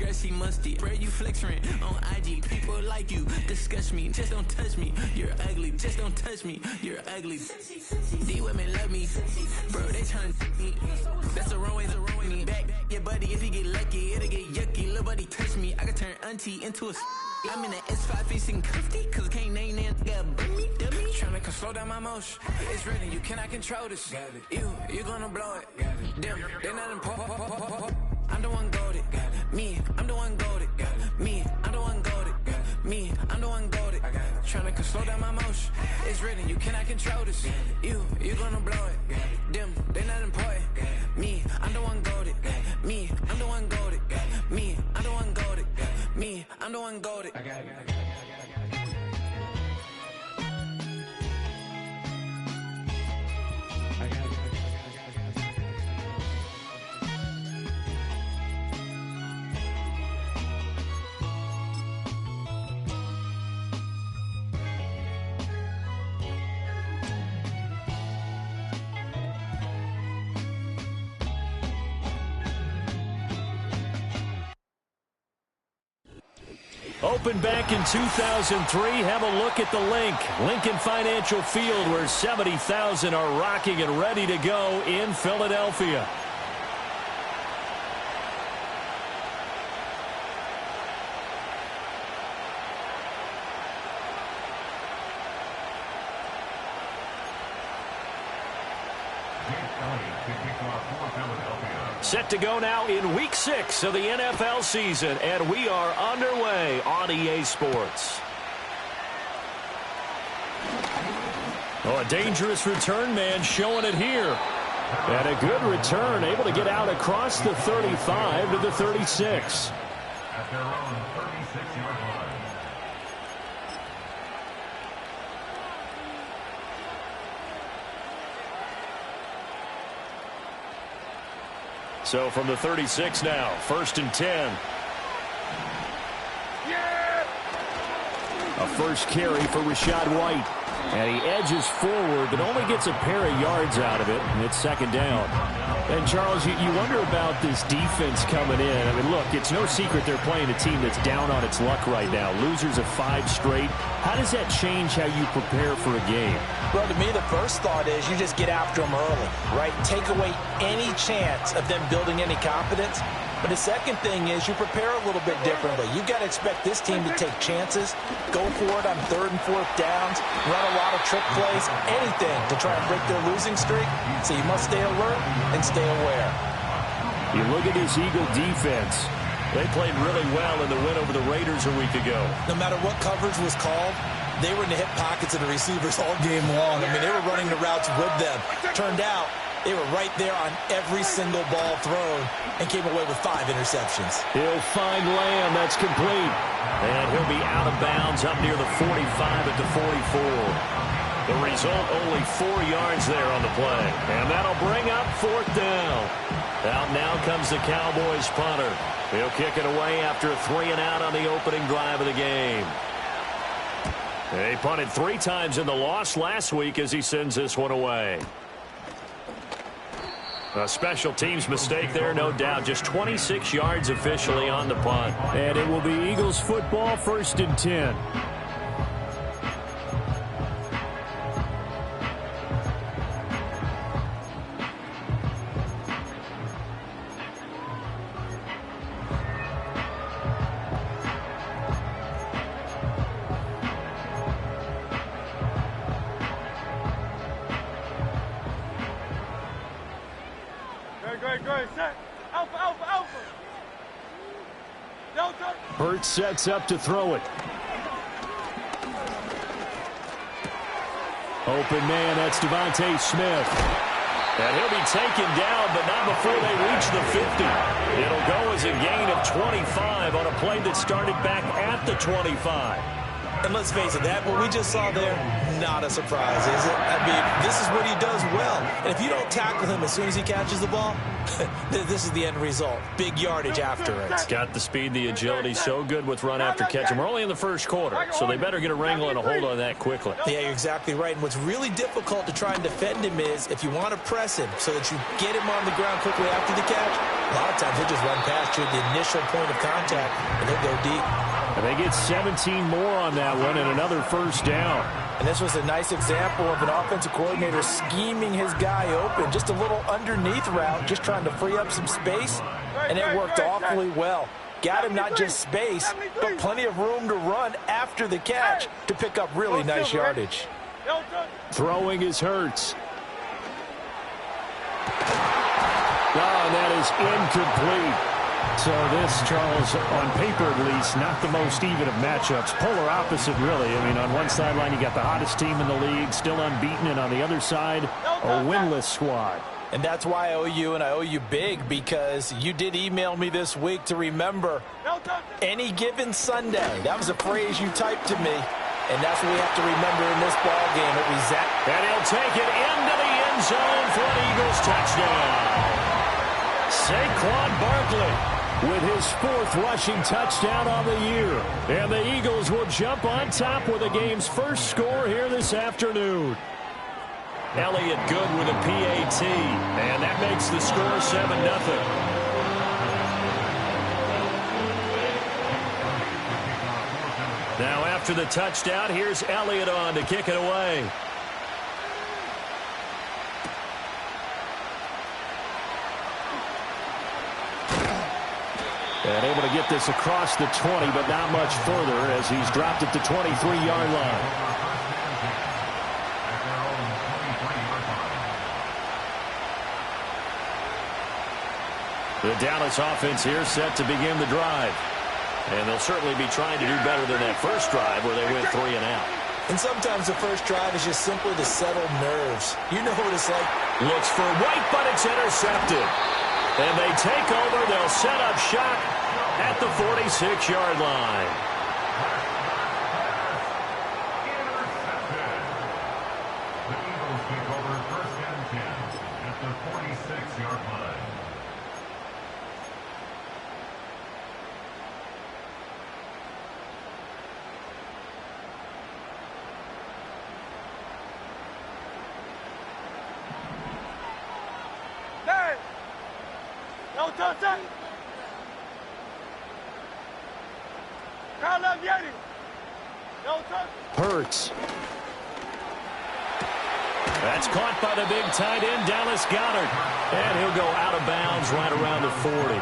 crusty, musty. Bro, you flexing on IG. People like you, disgust me. Just don't touch me. You're ugly. Just don't touch me. You're ugly. These women love me. Bro, they trying to me. That's the wrong way, the wrong way. Me back, yeah, buddy. If you get lucky, it'll get yucky. Little buddy touch me. I can turn auntie into a. I'm in the S5 facing cuffy, cause I can't name that guy dummy. Tryna come slow down my motion. It's ready, you cannot control this. You gonna blow it. Them, they not important. I'm the one goated. Me, I'm the one goated. Me, I'm the one goated. Me, I'm the one goated. Tryna come slow down my motion. It's ready, you cannot control this. You gonna blow it. Them, they not important. Me, I'm the one goated. Me, I'm the one goated. Me, I'm the one goated. Me, I'm the one goated. I got it. Opened back in 2003, have a look at the link. Lincoln Financial Field, where 70,000 are rocking and ready to go in Philadelphia. Set to go now in Week 6 of the NFL season, and we are underway on EA Sports. Oh, a dangerous return man showing it here. And a good return, able to get out across the 35 to the 36. At their own 36-yard line. So from the 36 now, 1st and 10. A first carry for Rachaad White. And he edges forward, but only gets a pair of yards out of it, and it's 2nd down. And, Charles, you wonder about this defense coming in. I mean, look, it's no secret they're playing a team that's down on its luck right now. Losers of 5 straight. How does that change how you prepare for a game? Well, to me, the first thought is you just get after them early, right? Take away any chance of them building any confidence. But the second thing is you prepare a little bit differently. You've got to expect this team to take chances, go for it on 3rd and 4th downs, run a lot of trick plays, anything to try and break their losing streak. So you must stay alert and stay aware. You look at this Eagle defense. They played really well in the win over the Raiders a week ago. No matter what coverage was called, they were in the hip pockets of the receivers all game long. I mean, they were running the routes with them. Turned out they were right there on every single ball thrown and came away with 5 interceptions. He'll find Lamb. That's complete. And he'll be out of bounds up near the 45 at the 44. The result, only 4 yards there on the play. And that'll bring up 4th down. Out now comes the Cowboys punter. He'll kick it away after a 3-and-out on the opening drive of the game. He punted 3 times in the loss last week as he sends this one away. A special teams mistake there, no doubt. Just 26 yards officially on the punt. And it will be Eagles football, 1st and 10. Hurts sets up to throw it. Open man, that's Devontae Smith. And he'll be taken down, but not before they reach the 50. It'll go as a gain of 25 on a play that started back at the 25. And let's face it, that what we just saw there, not a surprise, is it? I mean, this is what he does well. And if you don't tackle him as soon as he catches the ball, this is the end result. Big yardage after it. Got the speed, the agility, so good with run after catch. And we're only in the first quarter, so they better get a wrangle and a hold on that quickly. Yeah, you're exactly right. And what's really difficult to try and defend him is if you want to press him so that you get him on the ground quickly after the catch, a lot of times he'll just run past you at the initial point of contact, and he'll go deep. And they get 17 more on that one and another first down. And this was a nice example of an offensive coordinator scheming his guy open. Just a little underneath route, just trying to free up some space, and it worked awfully well. Got him not just space, but plenty of room to run after the catch to pick up really nice yardage. Throwing is Hurts. Oh, and that is incomplete. So this, Charles, on paper at least, not the most even of matchups. Polar opposite, really. I mean, on one sideline, you got the hottest team in the league, still unbeaten, and on the other side, a winless squad. And that's why I owe you, and I owe you big, because you did email me this week to remember any given Sunday. That was a phrase you typed to me, and that's what we have to remember in this ball game. It was that. And he'll take it into the end zone for an Eagles touchdown. Saquon Barkley with his 4th rushing touchdown on the year. And the Eagles will jump on top with the game's first score here this afternoon. Elliott good with a PAT. And that makes the score 7-0. Now after the touchdown, here's Elliott on to kick it away. And able to get this across the 20, but not much further as he's dropped it to 23-yard line. The Dallas offense here set to begin the drive. And they'll certainly be trying to do better than that first drive where they went 3 and out. And sometimes the first drive is just simply to settle nerves. You know what it's like. Looks for White, but it's intercepted. And they take over. They'll set up shop at the 46-yard line. The Eagles take over 1st and 10 at the 46-yard line. Hurts. That's caught by the big tight end, Dallas Goedert. And he'll go out of bounds right around the 40.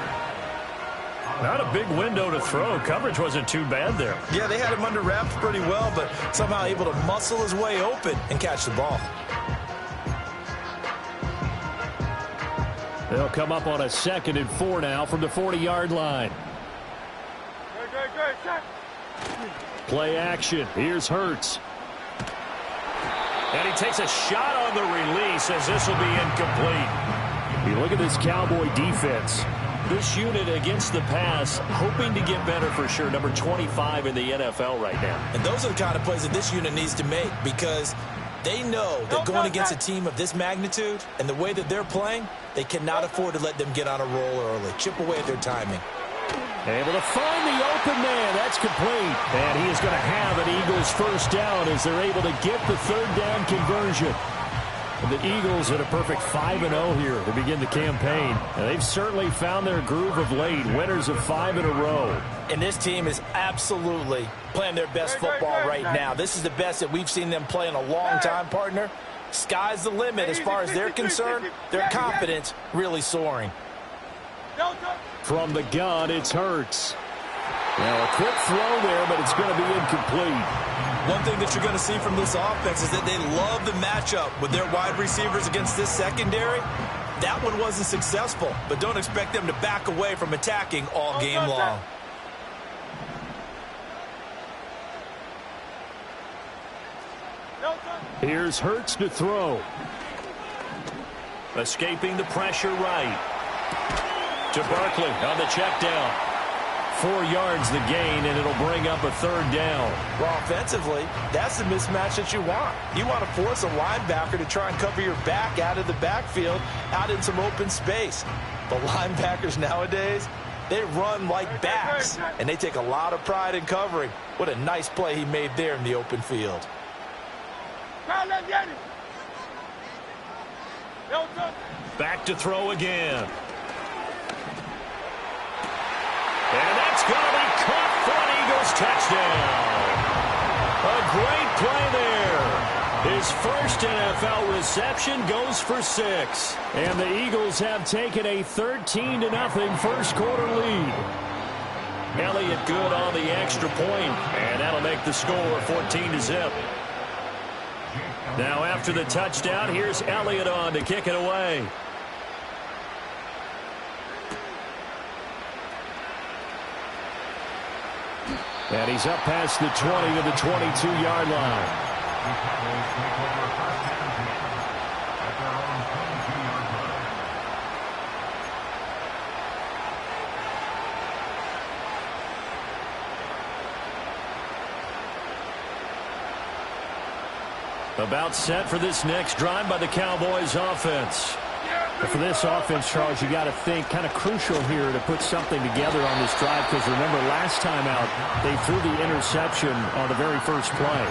Not a big window to throw. Coverage wasn't too bad there. Yeah, they had him under wraps pretty well, but somehow able to muscle his way open and catch the ball. They'll come up on a 2nd and 4 now from the 40-yard line. Play action. Here's Hurts. And he takes a shot on the release as this will be incomplete. You look at this Cowboy defense. This unit against the pass, hoping to get better for sure. Number 25 in the NFL right now. And those are the kind of plays that this unit needs to make, because they know that going against a team of this magnitude and the way that they're playing, they cannot afford to let them get on a roll early. Chip away at their timing. Able to find the open man. That's complete. And he is going to have an Eagles first down as they're able to get the 3rd down conversion. And the Eagles at a perfect 5-0 here to begin the campaign. And they've certainly found their groove of late. Winners of 5 in a row. And this team is absolutely playing their best football right now. This is the best that we've seen them play in a long time, partner. Sky's the limit as far as they're concerned. Their confidence really soaring. From the gun, it's Hurts. Now a quick throw there, but it's going to be incomplete. One thing that you're going to see from this offense is that they love the matchup with their wide receivers against this secondary. That one wasn't successful, but don't expect them to back away from attacking all game long. Here's Hurts to throw. Escaping the pressure right. To Barkley on the check down. 4 yards the gain, and it'll bring up a third down. Well, offensively, that's the mismatch that you want. You want to force a linebacker to try and cover your back out of the backfield, out in some open space. But linebackers nowadays, they run like backs, and they take a lot of pride in covering. What a nice play he made there in the open field. Back to throw again. And that's going to be caught for an Eagles touchdown. A great play there. His first NFL reception goes for 6. And the Eagles have taken a 13-0 first quarter lead. Elliott good on the extra point, and that'll make the score 14-0. Now after the touchdown, here's Elliott on to kick it away. And he's up past the 20 to the 22-yard line. The Cowboys take over first and 10 at their own 22-yard line. About set for this next drive by the Cowboys offense. For this offense, Charles, you got to think kind of crucial here to put something together on this drive, because remember last time out they threw the interception on the very first play.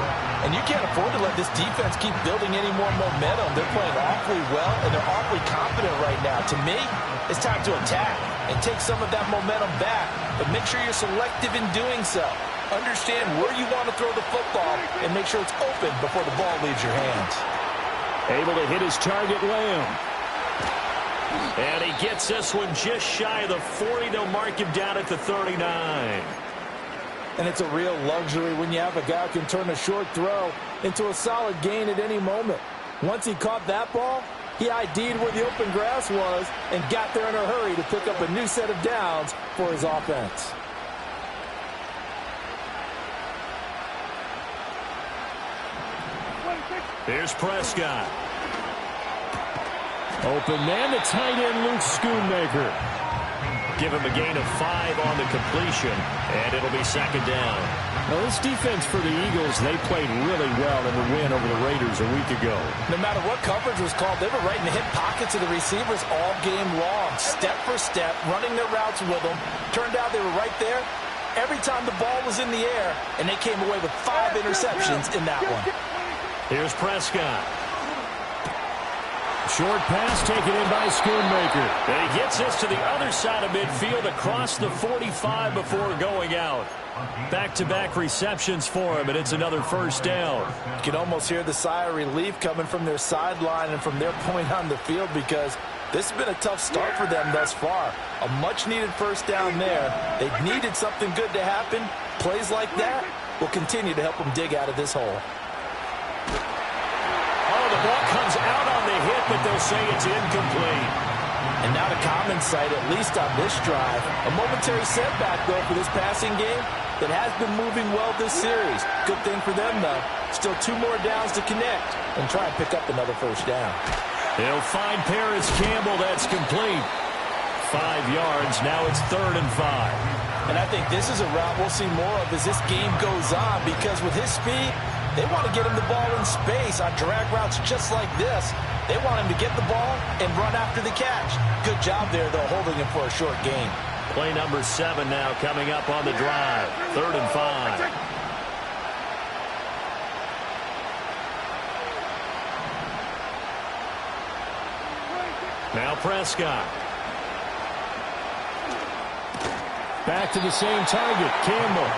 And you can't afford to let this defense keep building any more momentum. They're playing awfully well, and they're awfully confident right now. To me, it's time to attack and take some of that momentum back, but make sure you're selective in doing so. Understand where you want to throw the football and make sure it's open before the ball leaves your hands. Able to hit his target, Lamb. And he gets this one just shy of the 40. They'll mark him down at the 39. And it's a real luxury when you have a guy who can turn a short throw into a solid gain at any moment. Once he caught that ball, he ID'd where the open grass was and got there in a hurry to pick up a new set of downs for his offense. Here's Prescott. Open man, the tight end, Luke Schoonmaker. Give him a gain of 5 on the completion, and it'll be second down. Now, this defense for the Eagles, they played really well in the win over the Raiders a week ago. No matter what coverage was called, they were right in the hip pockets of the receivers all game long, step for step, running their routes with them. Turned out they were right there every time the ball was in the air, and they came away with 5 interceptions in that one. Here's Prescott. Short pass taken in by Schoonmaker. And he gets this to the other side of midfield across the 45 before going out. Back-to-back receptions for him, and it's another first down. You can almost hear the sigh of relief coming from their sideline and from their point on the field, because this has been a tough start for them thus far. A much-needed first down there. They've needed something good to happen. Plays like that will continue to help them dig out of this hole. Oh, the ball comes out on the hit, but they'll say it's incomplete. And not a common sight, at least on this drive. A momentary setback, though, for this passing game that has been moving well this series. Good thing for them, though. Still 2 more downs to connect and try and pick up another first down. They'll find Paris Campbell. That's complete. 5 yards. Now it's 3rd and 5. And I think this is a route we'll see more of as this game goes on, because with his speed, they want to get him the ball in space on drag routes just like this. They want him to get the ball and run after the catch. Good job there, though, holding him for a short gain. Play number 7 now coming up on the drive. 3rd and 5. Now Prescott. Back to the same target, Campbell.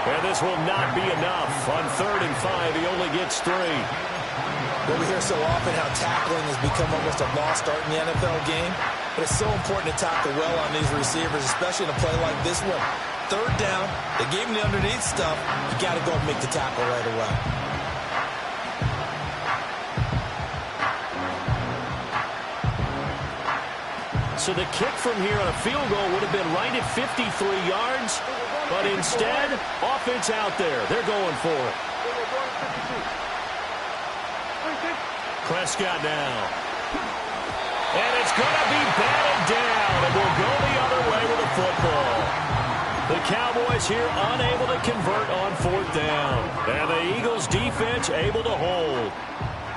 And this will not be enough. On 3rd and 5, he only gets 3. Well, we hear so often how tackling has become almost a lost art in the NFL game. But it's so important to tackle well on these receivers, especially in a play like this one. 3rd down, they gave him the underneath stuff. You got to go and make the tackle right away. So the kick from here on a field goal would have been right at 53 yards. But instead, offense out there. They're going for it. Prescott now. And it's going to be batted down. And we'll go the other way with the football. The Cowboys here unable to convert on 4th down. And the Eagles defense able to hold.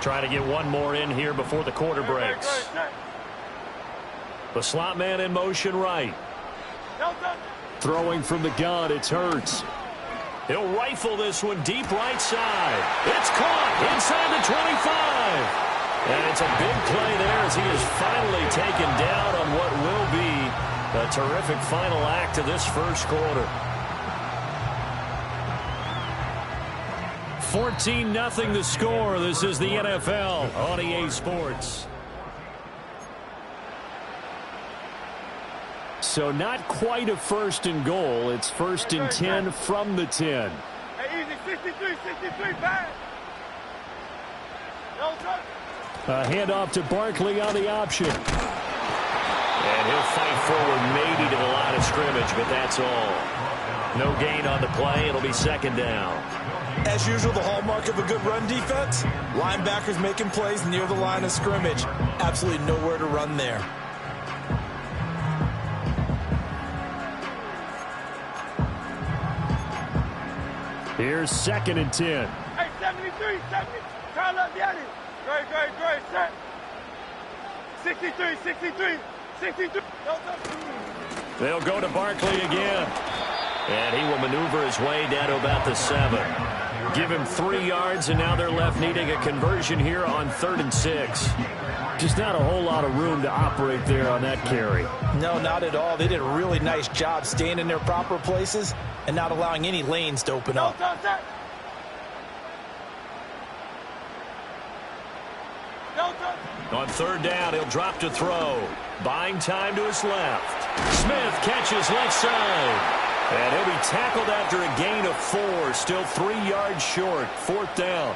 Trying to get one more in here before the quarter breaks. The slot man in motion right. Throwing from the gun, it's Hurts. He'll rifle this one deep right side. It's caught inside the 25. And it's a big play there as he is finally taken down on what will be a terrific final act of this first quarter. 14-0 the score. This is the NFL on EA Sports. So not quite a 1st and goal. It's 1st and 10 from the 10. Hey, easy, 63, pass. A handoff to Barkley on the option. And he'll fight forward maybe to the line of scrimmage, but that's all. No gain on the play. It'll be 2nd down. As usual, the hallmark of a good run defense, linebackers making plays near the line of scrimmage. Absolutely nowhere to run there. Here's 2nd and 10. Hey, 73, 70. Turn up, get it. Great, set. 63. They'll go to Barkley again. And he will maneuver his way down to about the 7. Give him 3 yards, and now they're left needing a conversion here on 3rd and 6. Just not a whole lot of room to operate there on that carry. No, not at all. They did a really nice job staying in their proper places and not allowing any lanes to open up. On 3rd down, he'll drop to throw. Buying time to his left. Smith catches left side. And he'll be tackled after a gain of 4. Still 3 yards short. 4th down.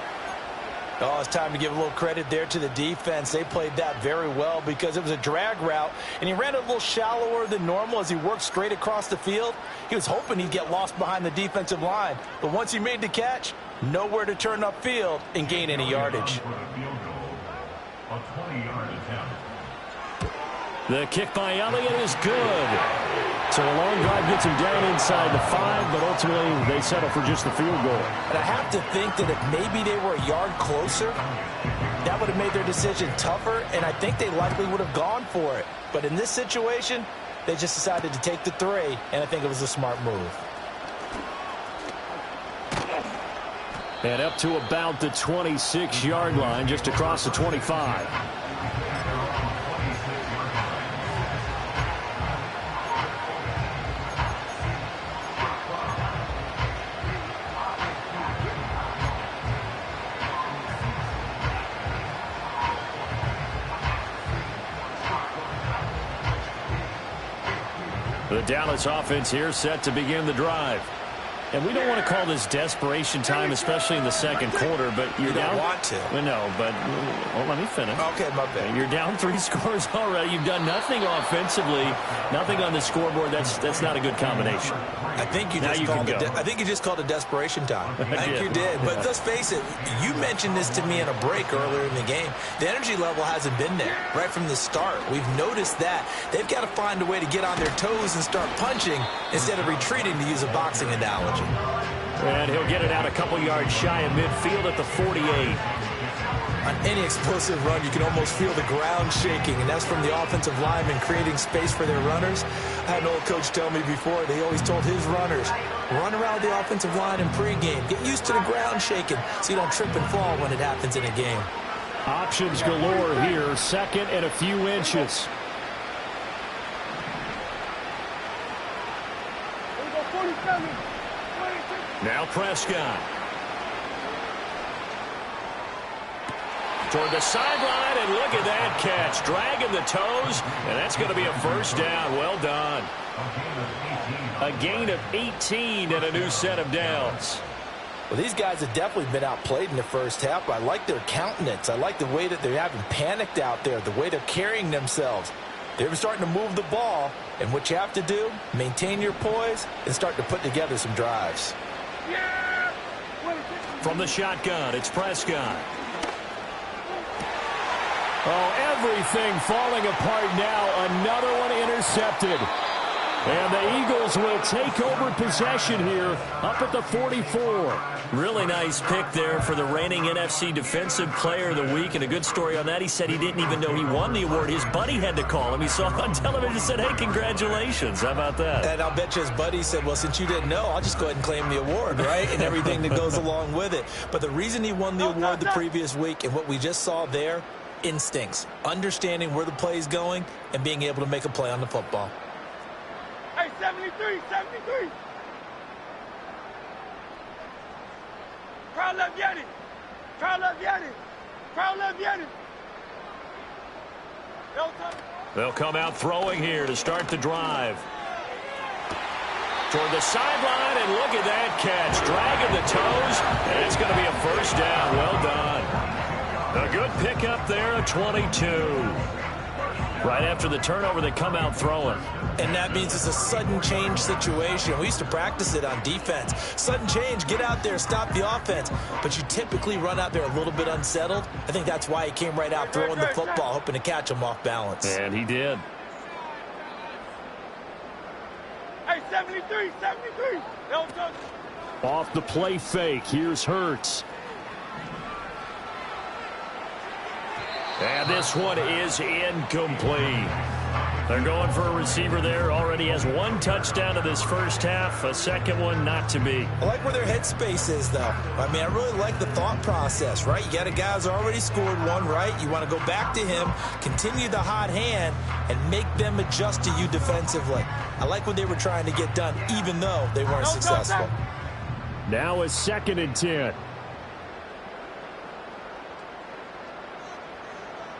Oh, it's time to give a little credit there to the defense. They played that very well because it was a drag route, and he ran it a little shallower than normal as he worked straight across the field. He was hoping he'd get lost behind the defensive line, but once he made the catch, nowhere to turn upfield and gain any yardage. The kick by Elliott is good. So a long drive gets him down inside the 5, but ultimately they settle for just the field goal. And I have to think that if maybe they were a yard closer, that would have made their decision tougher, and I think they likely would have gone for it. But in this situation, they just decided to take the 3, and I think it was a smart move. And up to about the 26-yard line, just across the 25. The Dallas offense here set to begin the drive. And we don't want to call this desperation time, especially in the 2nd quarter, but you're down. You don't want to. Well, no, but well, let me finish. Okay, my bad. You're down 3 scores already. You've done nothing offensively, nothing on the scoreboard. That's not a good combination. I think you just called it desperation time. I think you did. But let's face it, you mentioned this to me in a break earlier in the game. The energy level hasn't been there right from the start. We've noticed that. They've got to find a way to get on their toes and start punching instead of retreating, to use a boxing analogy. And he'll get it out a couple yards shy of midfield at the 48. On any explosive run, you can almost feel the ground shaking, and that's from the offensive linemen creating space for their runners. I had an old coach tell me before, they always told his runners, run around the offensive line in pregame. Get used to the ground shaking so you don't trip and fall when it happens in a game. Options galore here, 2nd and a few inches. Now Prescott. Toward the sideline, and look at that catch. Dragging the toes, and that's going to be a 1st down. Well done. A gain of 18 and a new set of downs. Well, these guys have definitely been outplayed in the first half, but I like their countenance. I like the way that they haven't panicked out there, the way they're carrying themselves. They're starting to move the ball, and what you have to do, maintain your poise and start to put together some drives. From the shotgun, it's Prescott. Oh, everything falling apart now. Another one intercepted. And the Eagles will take over possession here up at the 44. Really nice pick there for the reigning NFC Defensive Player of the Week. And a good story on that, he said he didn't even know he won the award. His buddy had to call him. He saw it on television and said, hey, congratulations. How about that? And I'll bet you his buddy said, well, since you didn't know, I'll just go ahead and claim the award, right? And everything that goes along with it. But the reason he won the award the previous week and what we just saw there, instincts, understanding where the play is going and being able to make a play on the football. Hey, 73, 73. Crowd left Yeti. Crowd left Yeti. Crowd left Yeti. They'll come out throwing here to start the drive. Toward the sideline, and look at that catch. Dragging the toes, and it's going to be a first down. Well done. A good pickup there, a 22. Right after the turnover, they come out throwing. And that means it's a sudden change situation. We used to practice it on defense. Sudden change, get out there, stop the offense. But you typically run out there a little bit unsettled. I think that's why he came right out throwing the football, hoping to catch him off balance. And he did. Hey, 73, 73. Off the play fake, here's Hurts. And this one is incomplete. They're going for a receiver there. Already has one touchdown in this first half. A second one not to be. I like where their headspace is, though. I mean, I really like the thought process, right? You got a guy who's already scored one, right? You want to go back to him, continue the hot hand, and make them adjust to you defensively. I like what they were trying to get done, even though they weren't successful. Now a 2nd and 10.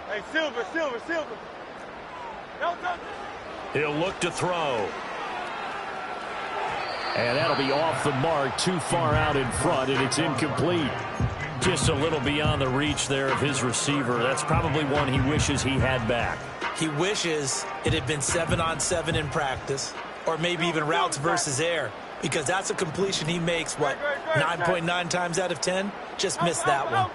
Hey, Silver, Silver, Silver. He'll look to throw. And that'll be off the mark, too far out in front, and it's incomplete. Just a little beyond the reach there of his receiver. That's probably one he wishes he had back. He wishes it had been 7-on-7 in practice, or maybe even routes versus air, because that's a completion he makes, 9.9 times out of 10? Just missed that one.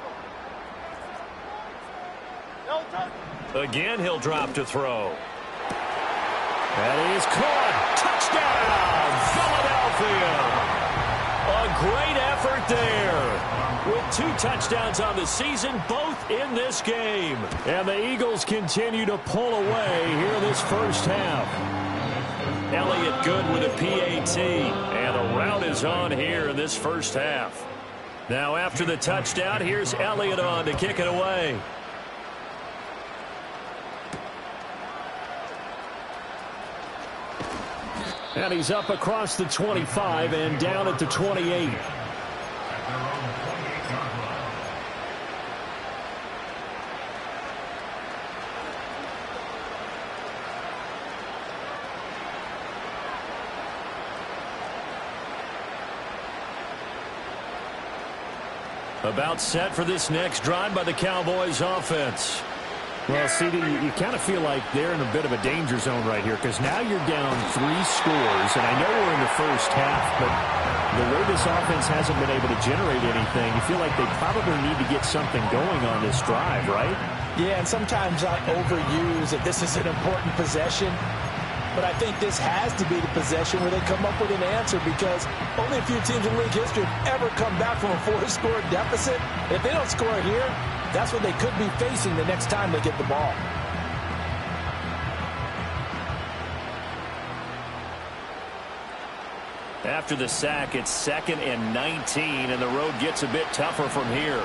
Again, he'll drop to throw. That is caught. Touchdown, Philadelphia. A great effort there. With 2 touchdowns on the season, both in this game. And the Eagles continue to pull away here in this first half. Elliott good with a PAT. And the route is on here in this first half. Now after the touchdown, here's Elliott on to kick it away. And he's up across the 25 and down at the 28. About set for this next drive by the Cowboys offense. Well, CD, you kind of feel like they're in a bit of a danger zone right here because now you're down 3 scores, and I know we're in the first half, but the way this offense hasn't been able to generate anything, you feel like they probably need to get something going on this drive, right? Yeah, and sometimes I overuse that this is an important possession, but I think this has to be the possession where they come up with an answer because only a few teams in league history have ever come back from a 4-score deficit. If they don't score here, that's what they could be facing the next time they get the ball. After the sack, it's 2nd and 19, and the road gets a bit tougher from here.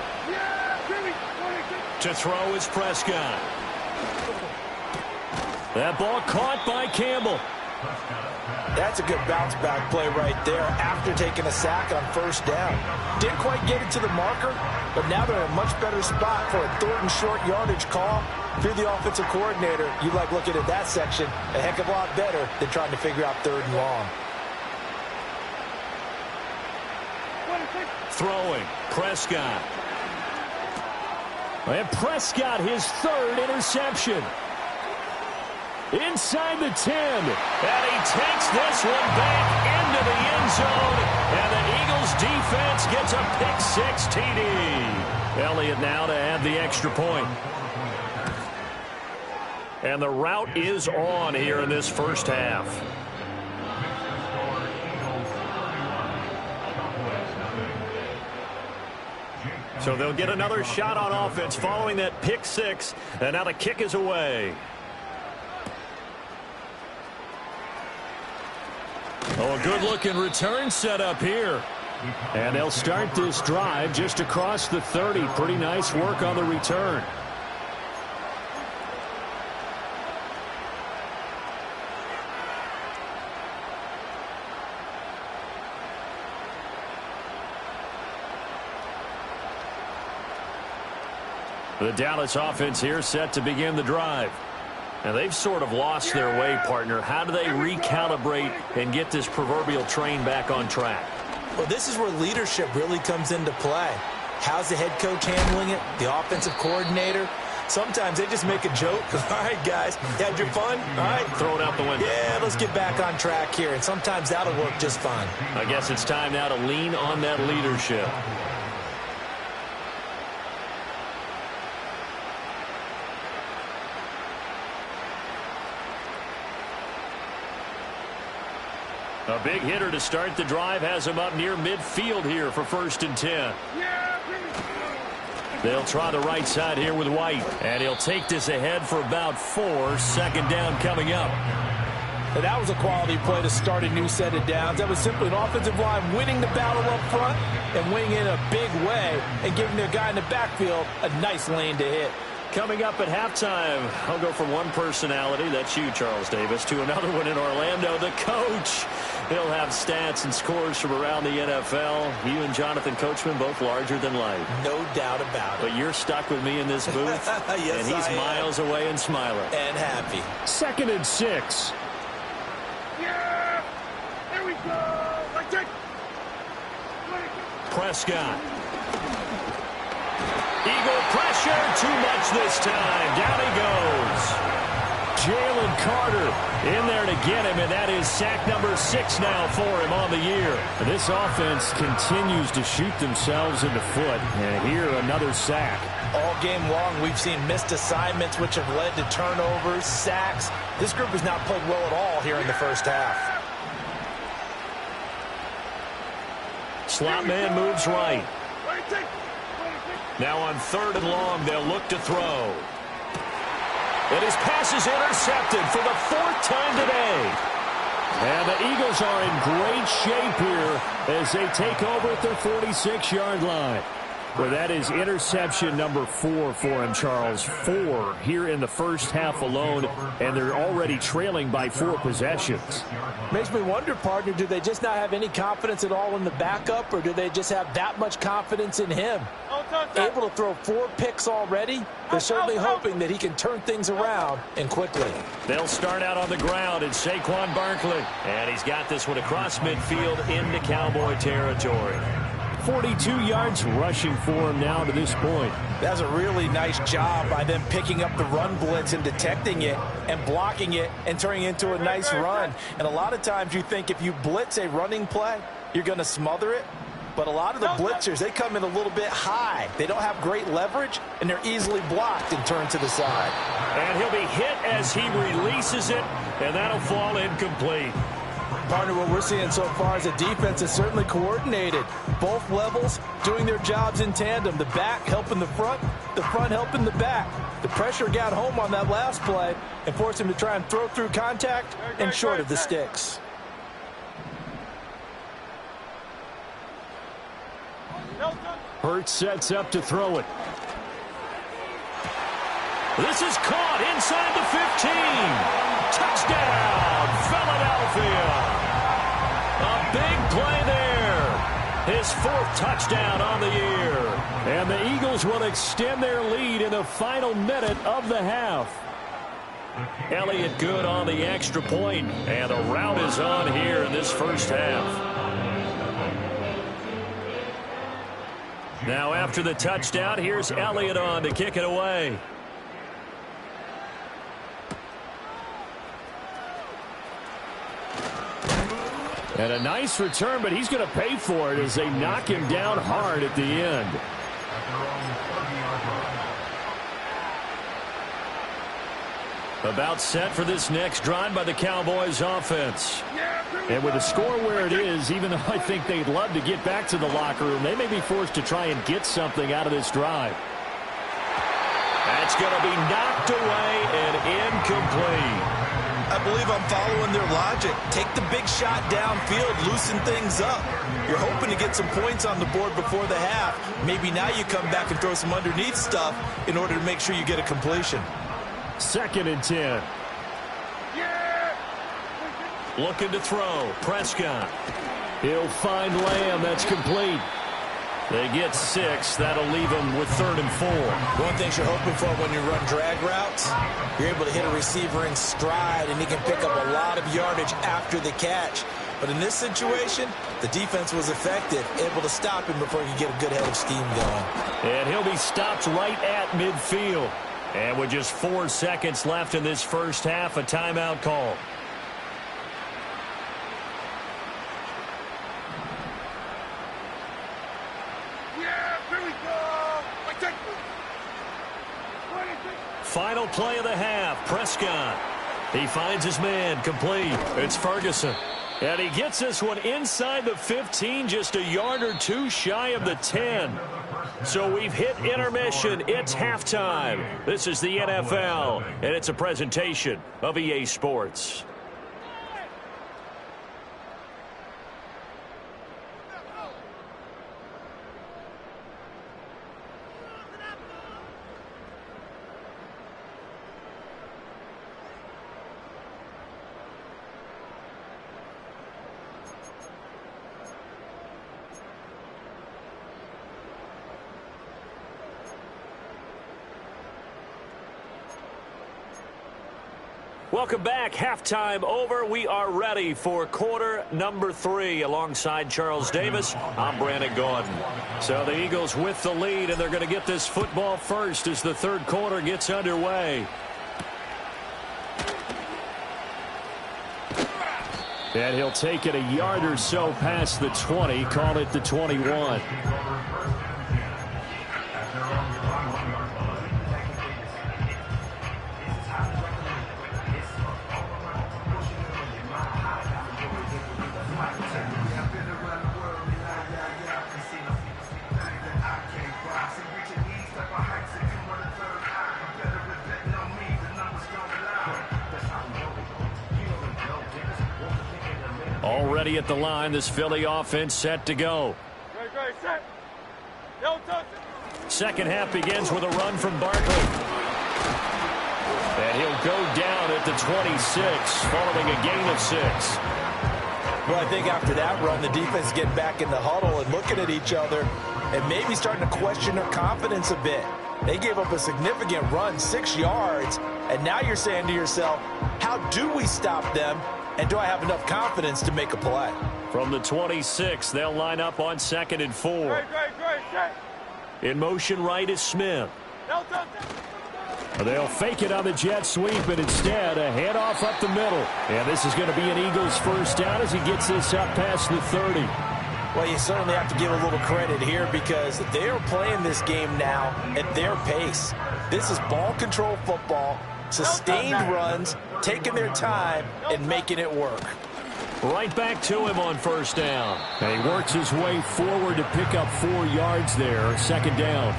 To throw is Prescott. That ball caught by Campbell. That's a good bounce-back play right there after taking a sack on first down. Didn't quite get it to the marker, but now they're in a much better spot for a 3rd and short yardage call. If you're the offensive coordinator, you like looking at that section a heck of a lot better than trying to figure out 3rd and long. Throwing, Prescott. And Prescott, his 3rd interception. Inside the 10. And he takes this one back into the end zone. And the Eagles defense gets a pick-6 TD. Elliott now to add the extra point. And the route is on here in this first half. So they'll get another shot on offense following that pick six. And now the kick is away. Oh, a good-looking return set up here. And they'll start this drive just across the 30. Pretty nice work on the return. The Dallas offense here set to begin the drive. Now, they've sort of lost their way, partner. How do they recalibrate and get this proverbial train back on track? Well, this is where leadership really comes into play. How's the head coach handling it? The offensive coordinator? Sometimes they just make a joke. All right, guys, you had your fun? All right. Throw it out the window. Yeah, let's get back on track here. And sometimes that'll work just fine. I guess it's time now to lean on that leadership. A big hitter to start the drive has him up near midfield here for 1st and 10. They'll try the right side here with White. And he'll take this ahead for about 4. 2nd down coming up. And that was a quality play to start a new set of downs. That was simply an offensive line winning the battle up front and winning in a big way and giving their guy in the backfield a nice lane to hit. Coming up at halftime, I'll go from one personality, that's you, Charles Davis, to another one in Orlando, the coach. He'll have stats and scores from around the NFL. You and Jonathan Coachman, both larger than life. No doubt about it. But you're stuck with me in this booth, yes, and he's miles away and smiling. And happy. 2nd and 6. Yeah! Here we go! Like that! Prescott. Eagle pressure, too much this time. Down he goes. Jalen Carter in there to get him, and that is sack number 6 now for him on the year. This offense continues to shoot themselves in the foot, and here another sack. All game long, we've seen missed assignments, which have led to turnovers, sacks. This group has not played well at all here in the first half. Slot man moves right. Now on 3rd and long, they'll look to throw. And his pass is intercepted for the 4th time today. And the Eagles are in great shape here as they take over at their 46-yard line. Well, that is interception number 4 for him, Charles. 4 here in the first half alone, and they're already trailing by 4 possessions. Makes me wonder, partner, do they just not have any confidence at all in the backup, or do they just have that much confidence in him? Able to throw 4 picks already? They're certainly hoping that he can turn things around and quickly. They'll start out on the ground in Saquon Barkley. And he's got this one across midfield into Cowboy territory. 42 yards rushing for him now to this point. That's a really nice job by them picking up the run blitz and detecting it and blocking it and turning it into a nice run. And a lot of times you think if you blitz a running play, you're going to smother it. But a lot of the blitzers, they come in a little bit high. They don't have great leverage, and they're easily blocked and turned to the side. And he'll be hit as he releases it, and that'll fall incomplete. Partner, what we're seeing so far is the defense is certainly coordinated. Both levels doing their jobs in tandem. The back helping the front helping the back. The pressure got home on that last play and forced him to try and throw through contact and short of the sticks. Hurts sets up to throw it. This is caught inside the 15. Touchdown, Philadelphia. A big play there. His 4th touchdown on the year. And the Eagles will extend their lead in the final minute of the half. Elliott good on the extra point, and the rout is on here in this first half. Now after the touchdown, here's Elliott on to kick it away. And a nice return, but he's going to pay for it as they knock him down hard at the end. About set for this next drive by the Cowboys offense. And with the score where it is, even though I think they'd love to get back to the locker room, they may be forced to try and get something out of this drive. That's going to be knocked away and incomplete. I believe I'm following their logic. Take the big shot downfield, loosen things up. You're hoping to get some points on the board before the half. Maybe now you come back and throw some underneath stuff in order to make sure you get a completion. 2nd and 10. Looking to throw. Prescott. He'll find Lamb. That's complete. They get 6. That'll leave them with 3rd and 4. One of the things you're hoping for when you run drag routes, you're able to hit a receiver in stride, and he can pick up a lot of yardage after the catch. But in this situation, the defense was effective, able to stop him before he could get a good head of steam going. And he'll be stopped right at midfield. And with just 4 seconds left in this first half, a timeout call. Final play of the half. Prescott. He finds his man. Complete. It's Ferguson. And he gets this one inside the 15, just a yard or two shy of the 10. So we've hit intermission. It's halftime. This is the NFL, and it's a presentation of EA Sports. Welcome back. Halftime over. We are ready for quarter number 3. Alongside Charles Davis, I'm Brandon Gordon. So the Eagles with the lead, and they're going to get this football first as the third quarter gets underway. And he'll take it a yard or so past the 20, call it the 21. Already at the line, this Philly offense set to go. Second half begins with a run from Barkley. And he'll go down at the 26 following a gain of 6. Well, I think after that run, the defense getting back in the huddle and looking at each other and maybe starting to question their confidence a bit. They gave up a significant run, 6 yards, and now you're saying to yourself, how do we stop them? And do I have enough confidence to make a play? From the 26, they'll line up on 2nd and 4. In motion right is Smith. They'll fake it on the jet sweep, and instead a handoff up the middle. And this is going to be an Eagles first down as he gets this up past the 30. Well, you certainly have to give a little credit here because they are playing this game now at their pace. This is ball control football, sustained runs, taking their time and making it work. Right back to him on first down. And he works his way forward to pick up 4 yards there, second down.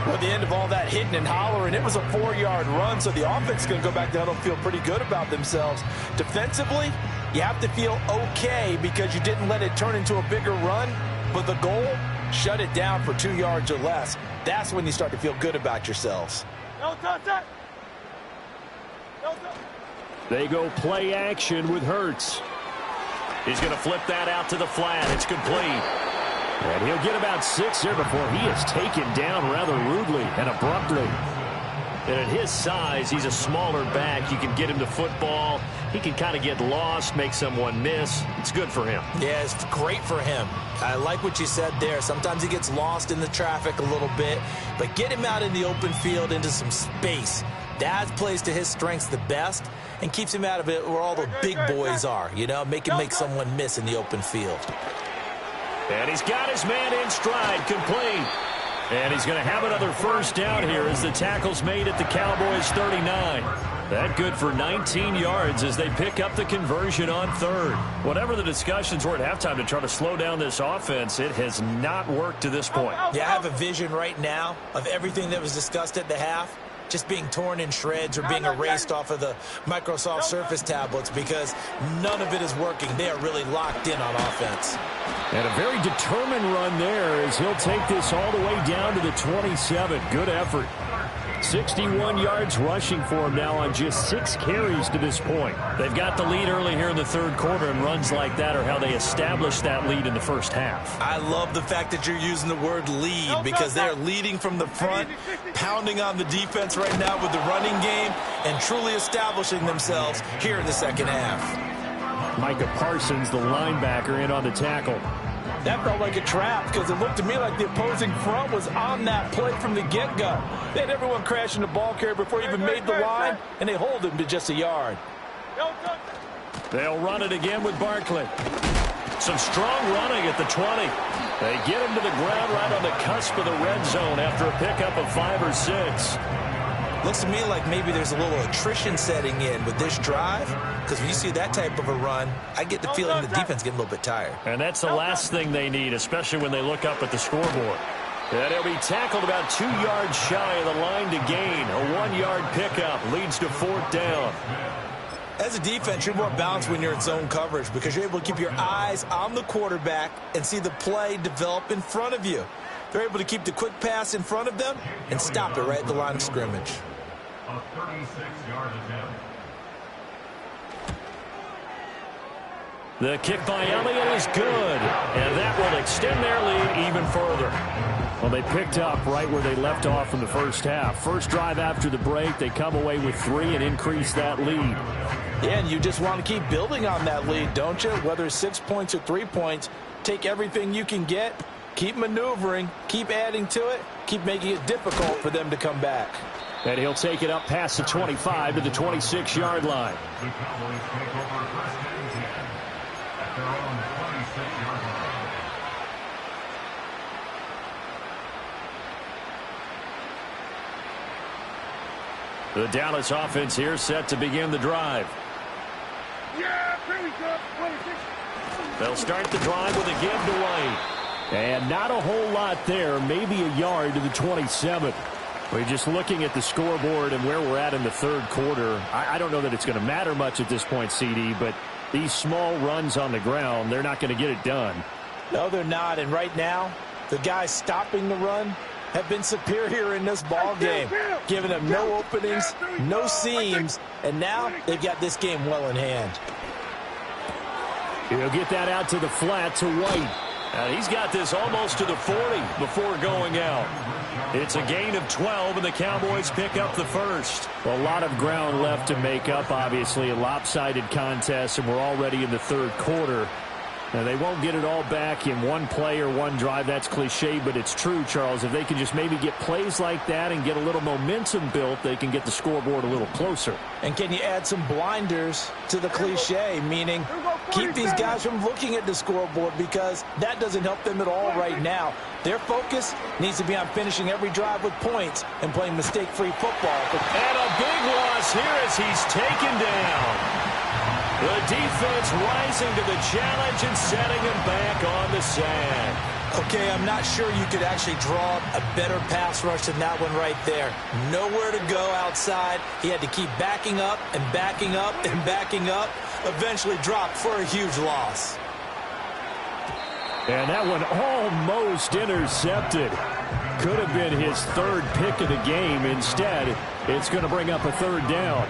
Well, at the end of all that hitting and hollering, it was a 4-yard run, so the offense is going to go back down and feel pretty good about themselves. Defensively, you have to feel okay because you didn't let it turn into a bigger run, but the goal, shut it down for 2 yards or less. That's when you start to feel good about yourselves. They go play action with Hurts. He's going to flip that out to the flat. It's complete. And he'll get about 6 there before he is taken down rather rudely and abruptly. And at his size, he's a smaller back. You can get him to football. He can kind of get lost, make someone miss. It's good for him. Yeah, it's great for him. I like what you said there. Sometimes he gets lost in the traffic a little bit, but get him out in the open field into some space. That plays to his strengths the best and keeps him out of it where all the big boys are, you know, make him make someone miss in the open field. And he's got his man in stride, complete. And he's going to have another first down here as the tackle's made at the Cowboys' 39. That good for 19 yards as they pick up the conversion on third. Whatever the discussions were at halftime to try to slow down this offense, it has not worked to this point. Yeah, I have a vision right now of everything that was discussed at the half just being torn in shreds or being erased off of the Microsoft Surface tablets because none of it is working. They are really locked in on offense. And a very determined run there as he'll take this all the way down to the 27. Good effort. 61 yards rushing for him now on just 6 carries to this point. They've got the lead early here in the third quarter, and runs like that are how they establish that lead in the first half. I love the fact that you're using the word lead because they're leading from the front, pounding on the defense right now with the running game, and truly establishing themselves here in the second half. Micah Parsons, the linebacker, in on the tackle. That felt like a trap because it looked to me like the opposing front was on that play from the get-go. They had everyone crashing the ball carrier before he even made the line, and they hold him to just a yard. They'll run it again with Barkley. Some strong running at the 20. They get him to the ground right on the cusp of the red zone after a pickup of 5 or 6. Looks to me like maybe there's a little attrition setting in with this drive, because when you see that type of a run, I get the feeling the defense getting a little bit tired. And that's the last thing they need, especially when they look up at the scoreboard. And he'll be tackled about 2 yards shy of the line to gain. A 1-yard pickup leads to 4th down. As a defense, you're more balanced when you're in zone coverage because you're able to keep your eyes on the quarterback and see the play develop in front of you. They're able to keep the quick pass in front of them and stop it right at the line of scrimmage. A 36-yard attempt. The kick by Elliott is good, and that will extend their lead even further. Well, they picked up right where they left off in the first half. First drive after the break, they come away with 3 and increase that lead. Yeah, and you just want to keep building on that lead, don't you? Whether it's 6 points or 3 points, take everything you can get, keep maneuvering, keep adding to it, keep making it difficult for them to come back. And he'll take it up past the 25 to the 26-yard line. The Cowboys take over first and 10 at their own 26-yard line. The Dallas offense here set to begin the drive. Yeah, pretty good. 26. They'll start the drive with a give to White. And not a whole lot there, maybe a yard to the 27. We're just looking at the scoreboard and where we're at in the third quarter. I don't know that it's going to matter much at this point, CD, but these small runs on the ground, they're not going to get it done. No, they're not. And right now, the guys stopping the run have been superior in this ball game, giving them no openings, no seams, and now they've got this game well in hand. He'll get that out to the flat to White. And he's got this almost to the 40 before going out. It's a gain of 12, and the Cowboys pick up the first. A lot of ground left to make up, obviously, a lopsided contest, and we're already in the third quarter. Now, they won't get it all back in one play or one drive. That's cliche, but it's true, Charles. If they can just maybe get plays like that and get a little momentum built, they can get the scoreboard a little closer. And can you add some blinders to the cliche, meaning keep these guys from looking at the scoreboard because that doesn't help them at all right now. Their focus needs to be on finishing every drive with points and playing mistake-free football. And a big loss here as he's taken down. The defense rising to the challenge and setting him back on the sack. Okay, I'm not sure you could actually draw a better pass rush than that one right there. Nowhere to go outside. He had to keep backing up and backing up and backing up. Eventually dropped for a huge loss. And that one almost intercepted. Could have been his third pick of the game. Instead, it's going to bring up a third down.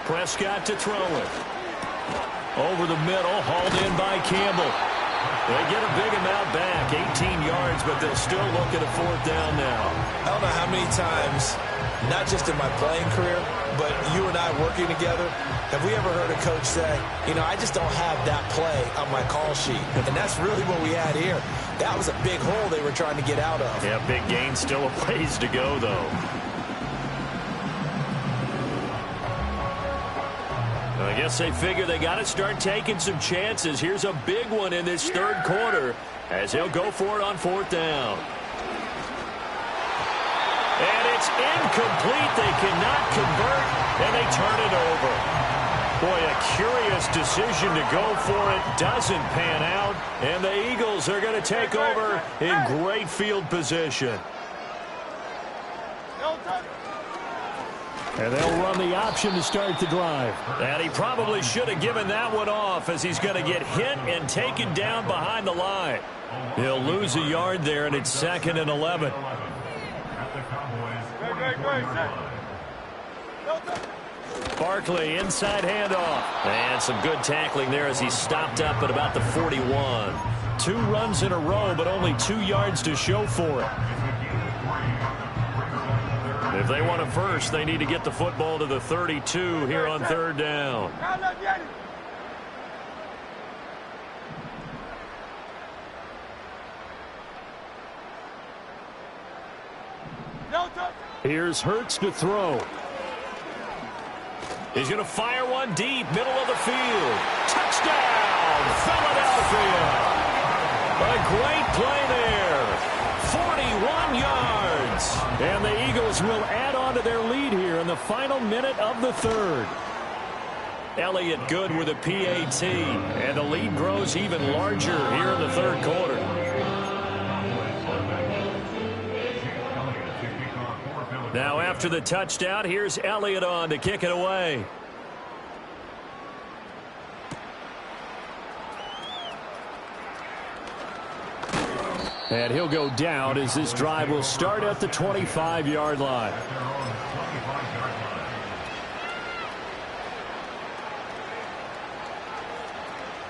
Prescott to throw it. Over the middle, hauled in by Campbell. They get a big amount back, 18 yards, but they'll still look at a 4th down now. I don't know how many times, not just in my playing career, but you and I working together, have we ever heard a coach say, you know, I just don't have that play on my call sheet. And that's really what we had here. That was a big hole they were trying to get out of. Yeah, big gain, still a ways to go, though. I guess they figure they got to start taking some chances. Here's a big one in this third quarter as he'll go for it on 4th down. It's incomplete. They cannot convert, and they turn it over. Boy, a curious decision to go for it. Doesn't pan out, and the Eagles are going to take over in great field position. And they'll run the option to start the drive. And he probably should have given that one off, as he's going to get hit and taken down behind the line. He'll lose a yard there, and it's 2nd and 11. Barkley, inside handoff. And some good tackling there as he stopped up at about the 41. 2 runs in a row, but only 2 yards to show for it. If they want a first, they need to get the football to the 32 here on 3rd down. Here's Hurts to throw. He's going to fire one deep, middle of the field. Touchdown, Philadelphia. A great play there. 41 yards. And the Eagles will add on to their lead here in the final minute of the 3rd. Elliott good with a PAT. And the lead grows even larger here in the 3rd quarter. Now after the touchdown, here's Elliott on to kick it away. And he'll go down as this drive will start at the 25-yard line.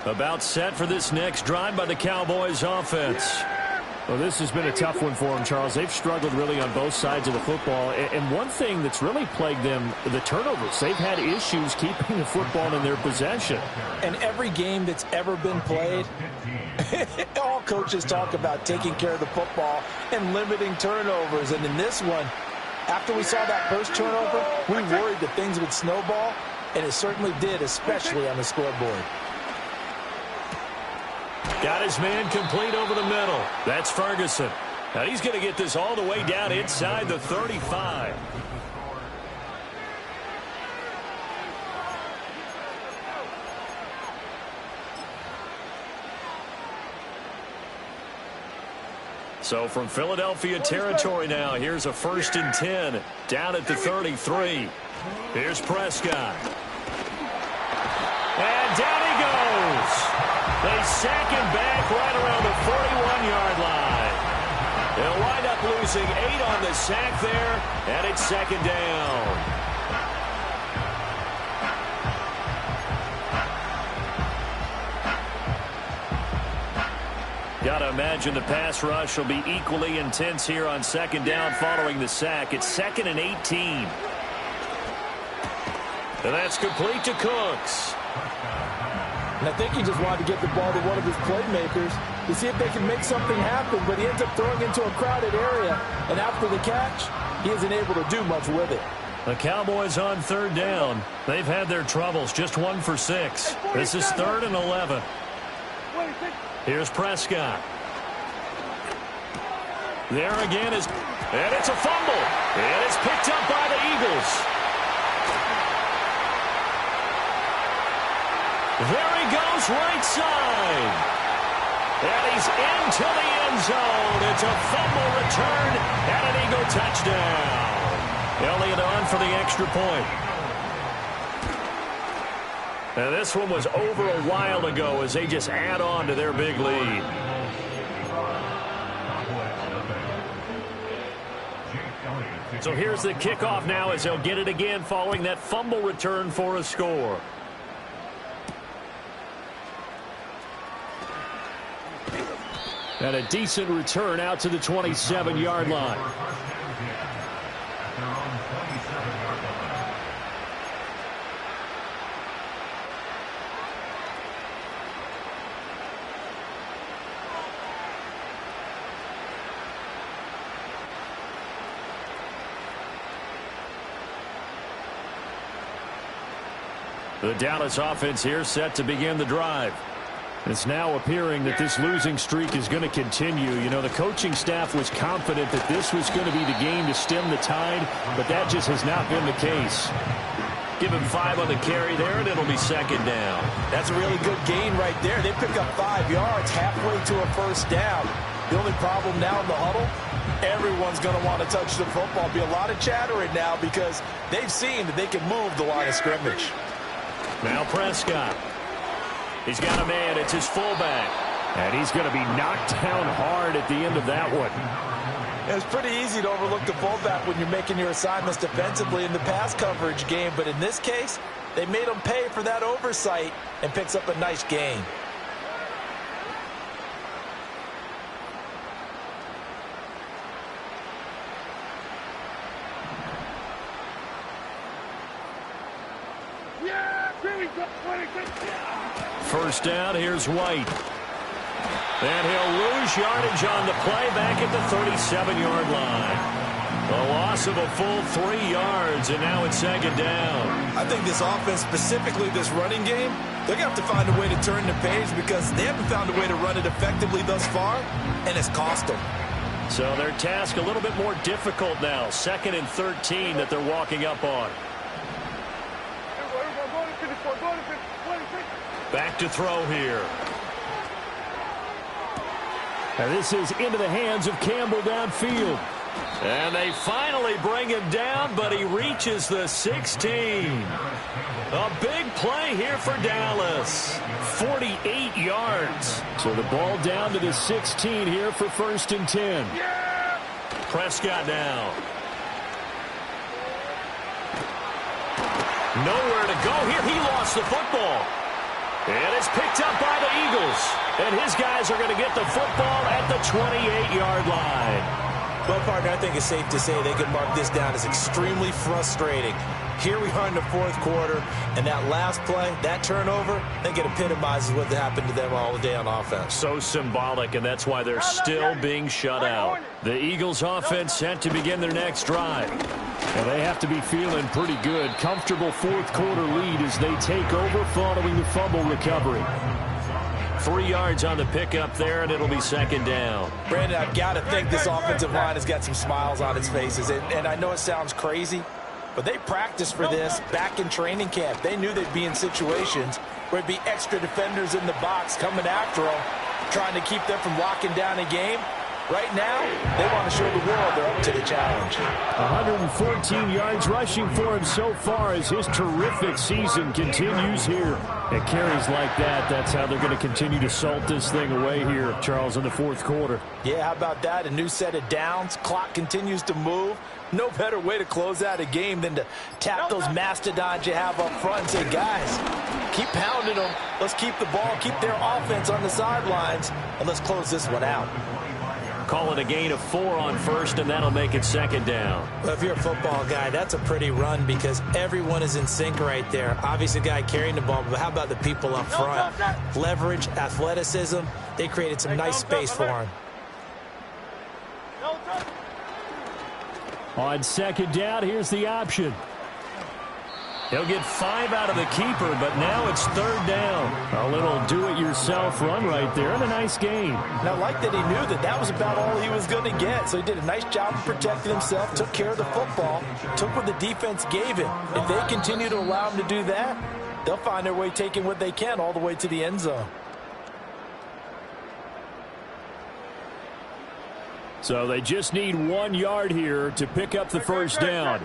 About set for this next drive by the Cowboys offense. Well, this has been a tough one for them, Charles. They've struggled really on both sides of the football. And one thing that's really plagued them, the turnovers. They've had issues keeping the football in their possession. And every game that's ever been played, all coaches talk about taking care of the football and limiting turnovers. And in this one, after we saw that first turnover, we worried that things would snowball, and it certainly did, especially on the scoreboard. Got his man complete over the middle. That's Ferguson. Now he's going to get this all the way down inside the 35. So from Philadelphia territory now, here's a 1st and 10 down at the 33. Here's Prescott. And down he goes. They sack him back right around the 41-yard line. They'll wind up losing 8 on the sack there, and it's 2nd down. Got to imagine the pass rush will be equally intense here on 2nd down following the sack. It's 2nd and 18. And that's complete to Cooks. And I think he just wanted to get the ball to one of his playmakers to see if they can make something happen, but he ends up throwing into a crowded area, and after the catch, he isn't able to do much with it. The Cowboys on 3rd down. They've had their troubles, just 1 for 6. This is 3rd and 11. Here's Prescott. There again is, and it's a fumble, and it's picked up by the Eagles. There he goes, right side. And he's into the end zone. It's a fumble return and an Eagle touchdown. Elliott on for the extra point. And this one was over a while ago as they just add on to their big lead. So here's the kickoff now as they'll get it again following that fumble return for a score. And a decent return out to the 27-yard line. The Dallas offense here set to begin the drive. It's now appearing that this losing streak is going to continue. You know, the coaching staff was confident that this was going to be the game to stem the tide, but that just has not been the case. Give him 5 on the carry there, and it'll be second down. That's a really good gain right there. They pick up 5 yards halfway to a first down. The only problem now in the huddle, everyone's going to want to touch the football. Be a lot of chattering now because they've seen that they can move the line of scrimmage. Now Prescott. He's got a man. It's his fullback. And he's going to be knocked down hard at the end of that one. It's pretty easy to overlook the fullback when you're making your assignments defensively in the pass coverage game. But in this case, they made him pay for that oversight and picks up a nice gain. First down, here's White. And he'll lose yardage on the play back at the 37-yard line. A loss of a full 3 yards, and now it's second down. I think this offense, specifically this running game, they're going to have to find a way to turn the page because they haven't found a way to run it effectively thus far, and it's cost them. So their task a little bit more difficult now. 2nd and 13 that they're walking up on. Back to throw here. And this is into the hands of Campbell downfield. And they finally bring him down, but he reaches the 16. A big play here for Dallas. 48 yards. So the ball down to the 16 here for 1st and 10. Prescott now. Nowhere to go here. He lost the football. And it's picked up by the Eagles. And his guys are going to get the football at the 28-yard line. Well, partner, I think it's safe to say they can mark this down as extremely frustrating. Here we are in the 4th quarter, and that last play, that turnover, I think it epitomizes what happened to them all day on offense. So symbolic, and that's why they're still being shut out. The Eagles offense set to begin their next drive. And they have to be feeling pretty good. Comfortable 4th quarter lead as they take over following the fumble recovery. 3 yards on the pickup there, and it'll be second down. Brandon, I've got to think this offensive line has got some smiles on its faces. And I know it sounds crazy, but they practiced for this back in training camp. They knew they'd be in situations where it'd be extra defenders in the box coming after them, trying to keep them from locking down a game. Right now, they want to show the world they're up to the challenge. 114 yards rushing for him so far as his terrific season continues here. At carries like that, that's how they're going to continue to salt this thing away here, Charles, in the 4th quarter. Yeah, how about that? A new set of downs. Clock continues to move. No better way to close out a game than to tap those mastodons you have up front and say, guys, keep pounding them. Let's keep the ball, keep their offense on the sidelines, and let's close this one out. Call it a gain of 4 on 1st, and that'll make it second down. Well, if you're a football guy, that's a pretty run because everyone is in sync right there. Obviously, the guy carrying the ball, but how about the people up front? Leverage, athleticism. They created some nice space for him. On second down, here's the option. He'll get 5 out of the keeper, but now it's 3rd down. A little do-it-yourself run right there and a nice game. And I like that he knew that that was about all he was going to get. So he did a nice job of protecting himself, took care of the football, took what the defense gave him. If they continue to allow him to do that, they'll find their way taking what they can all the way to the end zone. So they just need 1 yard here to pick up the first down.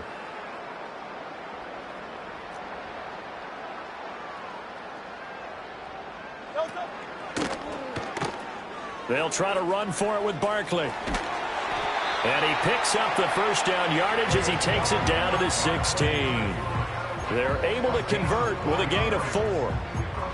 They'll try to run for it with Barkley. And he picks up the first down yardage as he takes it down to the 16. They're able to convert with a gain of 4.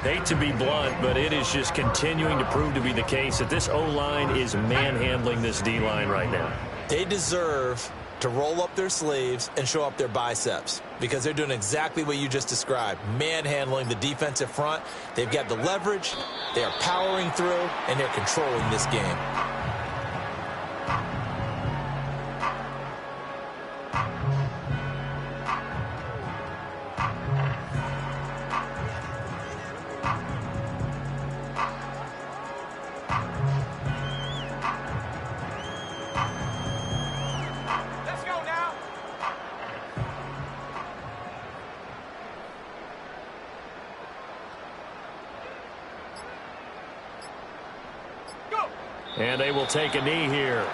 Hate to be blunt, but it is just continuing to prove to be the case that this O-line is manhandling this D-line right now. They deserve to roll up their sleeves and show up their biceps because they're doing exactly what you just described, manhandling the defensive front. They've got the leverage, they are powering through, and they're controlling this game. And they will take a knee here.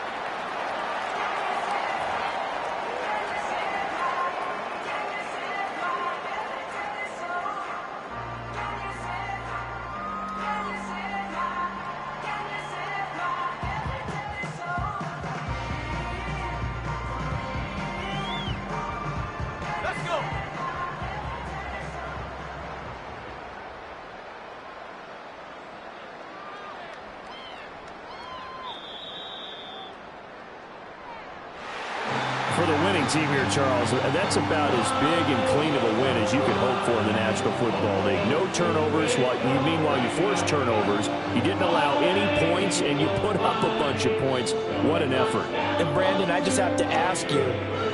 For the winning team here, Charles, that's about as big and clean of a win as you can hope for in the National Football League. No turnovers. Meanwhile, you forced turnovers. You didn't allow any points, and you put up a bunch of points. What an effort. And, Brandon, I just have to ask you,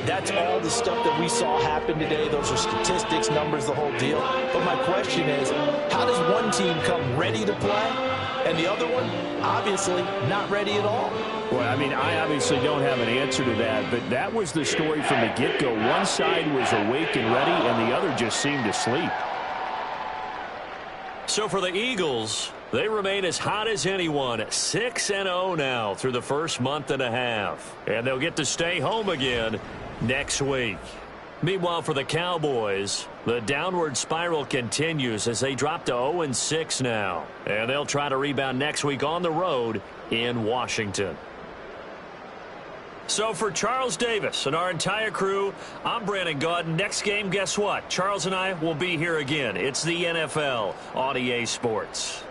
that's all the stuff that we saw happen today. Those are statistics, numbers, the whole deal. But my question is, how does one team come ready to play and the other one, obviously, not ready at all? Well, I mean, I obviously don't have an answer to that, but that was the story from the get-go. One side was awake and ready, and the other just seemed to sleep. So for the Eagles, they remain as hot as anyone, 6-0 now through the first month and a half. And they'll get to stay home again next week. Meanwhile, for the Cowboys, the downward spiral continues as they drop to 0-6 now. And they'll try to rebound next week on the road in Washington. So for Charles Davis and our entire crew, I'm Brandon Gaudin. Next game, guess what? Charles and I will be here again. It's the NFL on EA Sports.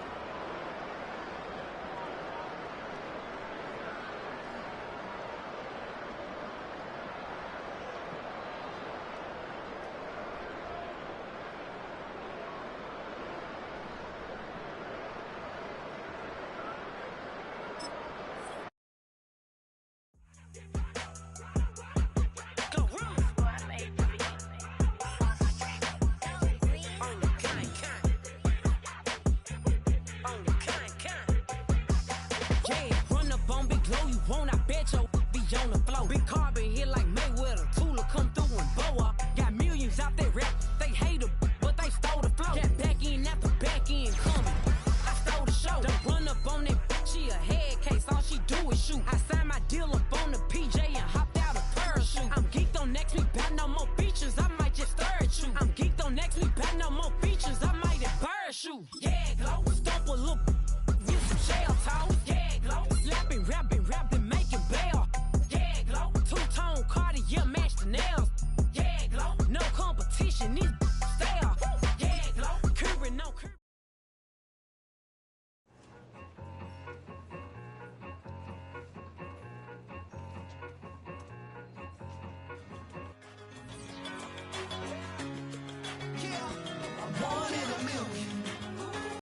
I signed my deal up on the PJ and hopped out a parachute. I'm geeked on next week, got no more features.